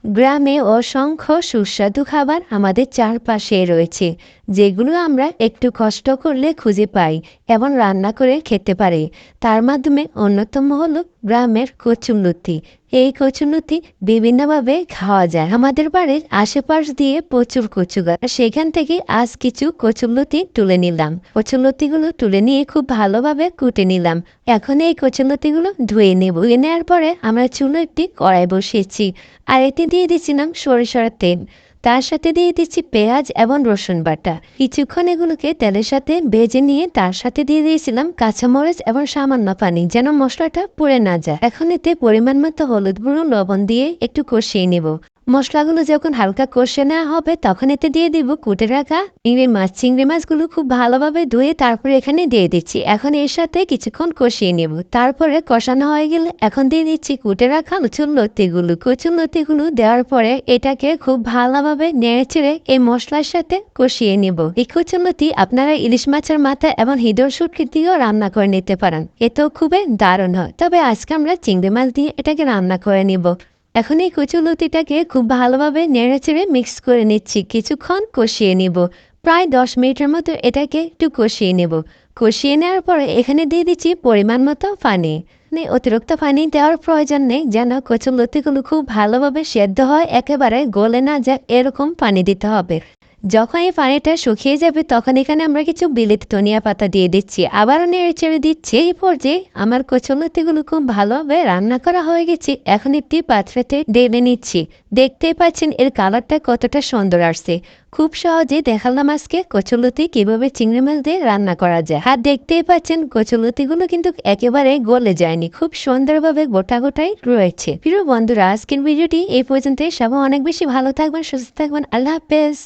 গ্রামে অসংখ্য সুস্বাদু খাবার আমাদের চারপাশে রয়েছে, যেগুলো আমরা একটু কষ্ট করলে খুঁজে পাই এবং রান্না করে খেতে পারি। তার মাধ্যমে অন্যতম হলো গ্রামের কচুমলতি। এই কচুমলতি বিভিন্নভাবে খাওয়া যায়। আমাদের বাড়ির আশেপাশ দিয়ে প্রচুর কচু গাছ, সেখান থেকে আজ কিছু কচুমলতি তুলে নিলাম। কচুমলতিগুলো তুলে নিয়ে খুব ভালোভাবে কুটে নিলাম। এখন এই কচুমলতিগুলো ধুয়ে নেব। ধুয়ে নেওয়ার পরে আমরা চুলো একটি কড়াই বসিয়েছি, আর এতে দিয়ে দিচ্ছিলাম সরিষার তেল। তার সাথে দিয়ে দিচ্ছি পেঁয়াজ এবং রসুন বাটা। কিছুক্ষণ এগুলোকে তেলের সাথে ভেজে নিয়ে তার সাথে দিয়ে দিয়েছিলাম কাঁচামরিচ এবং সামান্য পানি, যেন মশলাটা পুড়ে না যায়। এখন এতে পরিমাণ মতো হলুদ গুঁড়ো, লবণ দিয়ে একটু কষিয়ে নেব। মশলাগুলো যখন হালকা কষে নেওয়া হবে তখন এতে দিয়ে দিব কুটে রাখা চিংড়ি মাছ। চিংড়ি মাছগুলো খুব ভালোভাবে ধুয়ে তারপরে এখানে দিয়ে দিচ্ছি। এখন এর সাথে কিছুক্ষণ কষিয়ে নেব। তারপরে কষানো হয়ে গেলে এখন দিয়ে দিচ্ছি কুটে রাখা কচুরলতিগুলো দেওয়ার পরে এটাকে খুব ভালোভাবে নেড়ে চেড়ে এই মশলার সাথে কষিয়ে নেব। এই কচুরলতি আপনারা ইলিশ মাছের মাথা এবং হিদর শুটকি দিয়েও রান্না করে নিতে পারেন, এতেও খুবই দারুণ হয়। তবে আজকে আমরা চিংড়ি মাছ দিয়ে এটাকে রান্না করে নিব। এখন এই কচুলতিটাকে খুব ভালোভাবে নেড়েচেড়ে মিক্স করে নিচ্ছি, কিছুক্ষণ কষিয়ে নিব। প্রায় 10 মিনিটের মতো এটাকে একটু কষিয়ে নেব। কষিয়ে নেওয়ার পরে এখানে দিয়ে দিচ্ছি পরিমাণ মতো পানি। অতিরিক্ত পানি দেওয়ার প্রয়োজন নেই, যেন কচুলতিগুলো খুব ভালোভাবে সেদ্ধ হয়, একেবারে গলে না যায় এরকম পানি দিতে হবে। যখন এই পানিটা শুকিয়ে যাবে তখন এখানে আমরা কিছু বিলেতি ধনিয়া পাতা দিয়ে দিচ্ছি, আবারও নেড়ে চেড়ে দিচ্ছি। এই পর্যায়ে আমার কচুলতিগুলো খুব ভালোভাবে রান্না করা হয়ে গেছে। এখন একটি পাত্রেতে ঢেলে নিচ্ছি। দেখতেই পাচ্ছেন এর কালারটা কতটা সুন্দর আসছে। খুব সহজে দেখালাম আজকে কচুলতি কিভাবে চিংড়ি মাছ দিয়ে রান্না করা যায়। আর দেখতেই পাচ্ছেন কচুলতিগুলো কিন্তু একেবারে গলে যায়নি, খুব সুন্দরভাবে গোটা গোটাই রয়েছে। প্রিয় বন্ধুরা, আজকের ভিডিওটি এই পর্যন্তই। সবাই অনেক বেশি ভালো থাকবেন, সুস্থ থাকবেন। আল্লাহ হাফেজ।